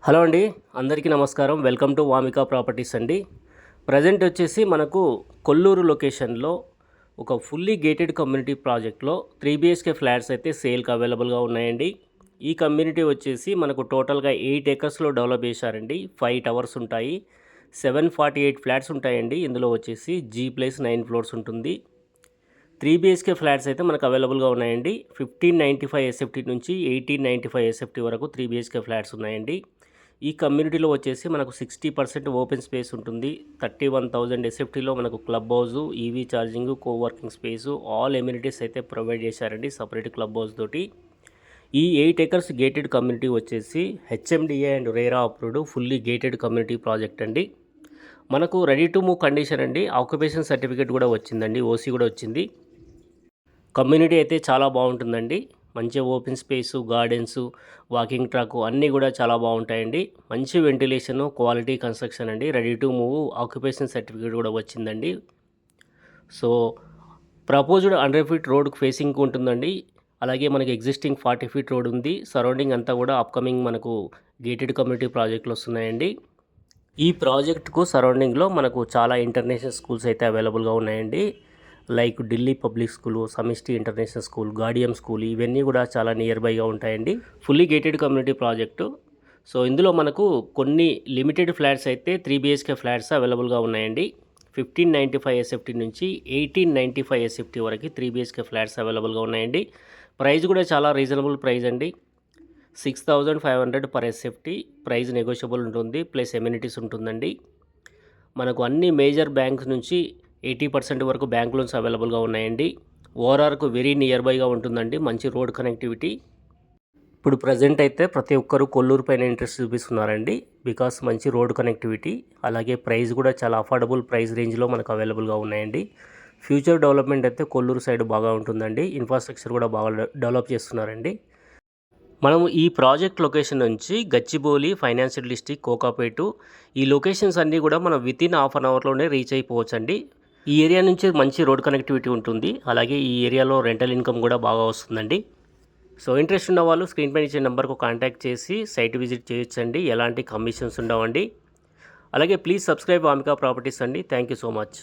Hello అండి, అందరికీ నమస్కారం. వెల్కమ్ టు వామిక ప్రాపర్టీస్ అండి. ప్రజెంట్ వచ్చేసి మనకు కొల్లూరు లొకేషన్లో ఒక ఫుల్లీ గేటెడ్ కమ్యూనిటీ ప్రాజెక్ట్లో 3 BHK ఫ్లాట్స్ అయితే సేల్కి అవైలబుల్గా ఉన్నాయండి. ఈ కమ్యూనిటీ వచ్చేసి మనకు టోటల్గా 8 ఏకర్స్లో డెవలప్ చేశారండి. 5 టవర్స్ ఉంటాయి, 748 ఫ్లాట్స్ ఉంటాయండి. ఇందులో వచ్చేసి G+9 ఫ్లోర్స్ ఉంటుంది. 3 BHK ఫ్లాట్స్ అయితే మనకు అవైలబుల్గా ఉన్నాయండి. 1595 SFT నుంచి 1895 SFT వరకు 3 BHK ఫ్లాట్స్ ఉన్నాయండి. ఈ కమ్యూనిటీలో వచ్చేసి మనకు 60% ఓపెన్ స్పేస్ ఉంటుంది. 31,000 SFTలో మనకు club house, EV charging, coworking space, all amenities అయితే ప్రొవైడ్ చేశారండి సపరేట్ క్లబ్ హౌస్ తోటి. ఈ 8 ఏకర్స్ గేటెడ్ కమ్యూనిటీ వచ్చేసి HMDA and RERA approved fully gated community project అండి. మనకు రెడీ టు మూవ్ కండిషన్ అండి. ఆక్యుపేషన్ సర్టిఫికేట్ కూడా వచ్చిందండి, ఓసీ కూడా వచ్చింది. కమ్యూనిటీ అయితే చాలా బాగుంటుందండి. మంచి open space, gardens, walking track అన్నీ కూడా చాలా బాగుంటాయండి. మంచి వెంటిలేషను, క్వాలిటీ కన్స్ట్రక్షన్ అండి. Ready to move occupation certificate కూడా వచ్చిందండి. సో ప్రపోజ్డ్ 100 ఫీట్ రోడ్కు ఫేసింగ్ ఉంటుందండి. అలాగే మనకి ఎగ్జిస్టింగ్ 40 ఫీట్ రోడ్ ఉంది. సరౌండింగ్ అంతా కూడా అప్కమింగ్ మనకు గేటెడ్ కమ్యూనిటీ ప్రాజెక్టులు వస్తున్నాయండి. ఈ ప్రాజెక్టుకు సరౌండింగ్లో మనకు చాలా ఇంటర్నేషనల్ స్కూల్స్ అయితే అవైలబుల్గా ఉన్నాయండి. లైక్ ఢిల్లీ పబ్లిక్ స్కూలు, సమిష్టి ఇంటర్నేషనల్ స్కూల్, గాడియం స్కూల్, ఇవన్నీ కూడా చాలా నియర్ బైగా ఉంటాయండి. Fully gated community project. So ఇందులో మనకు కొన్ని లిమిటెడ్ ఫ్లాట్స్ అయితే 3 BHK ఫ్లాట్స్ అవైలబుల్గా ఉన్నాయండి. 1595 SFT నుంచి 1895 SFT వరకు 3 BHK ఫ్లాట్స్ అవైలబుల్గా ఉన్నాయండి. ప్రైస్ కూడా చాలా రీజనబుల్ ప్రైస్ అండి. 6500 పర్ SFT. ప్రైస్ నెగోషియబుల్ ఉంటుంది, ప్లస్ ఎమ్యూనిటీస్ ఉంటుందండి. మనకు అన్ని మేజర్ బ్యాంక్స్ నుంచి 80% వరకు బ్యాంక్ లోన్స్ అవైలబుల్గా ఉన్నాయండి. ఓఆర్ఆర్కు వెరీ నియర్ బైగా ఉంటుందండి, మంచి రోడ్ కనెక్టివిటీ. ఇప్పుడు ప్రజెంట్ అయితే ప్రతి ఒక్కరు కొల్లూరు పైన ఇంట్రెస్ట్ చూపిస్తున్నారండి, బికాస్ మంచి రోడ్ కనెక్టివిటీ, అలాగే ప్రైస్ కూడా చాలా అఫోర్డబుల్ ప్రైస్ రేంజ్లో మనకు అవైలబుల్గా ఉన్నాయండి. ఫ్యూచర్ డెవలప్మెంట్ అయితే కొల్లూరు సైడ్ బాగా ఉంటుందండి. ఇన్ఫ్రాస్ట్రక్చర్ కూడా బాగా డెవలప్ చేస్తున్నారండి. మనము ఈ ప్రాజెక్ట్ లొకేషన్ నుంచి గచ్చిబౌలి, ఫైనాన్షియల్ డిస్ట్రిక్ట్, కోకాపేటు, ఈ లొకేషన్స్ అన్నీ కూడా మనం వితిన్ హాఫ్ అన్ అవర్లోనే రీచ్ అయిపోవచ్చండి. ఈ ఏరియా నుంచి మంచి రోడ్ కనెక్టివిటీ ఉంటుంది. అలాగే ఈ ఏరియాలో రెంటల్ ఇన్కమ్ కూడా బాగా వస్తుందండి. సో ఇంట్రెస్ట్ ఉన్న వాళ్ళు స్క్రీన్ పైన ఇచ్చే నెంబర్కు కాంటాక్ట్ చేసి సైట్ విజిట్ చేయొచ్చండి. ఎలాంటి కమిషన్స్ ఉండవండి. అలాగే ప్లీజ్ సబ్స్క్రైబ్ వామిక ప్రాపర్టీస్ అండి. Thank you so much.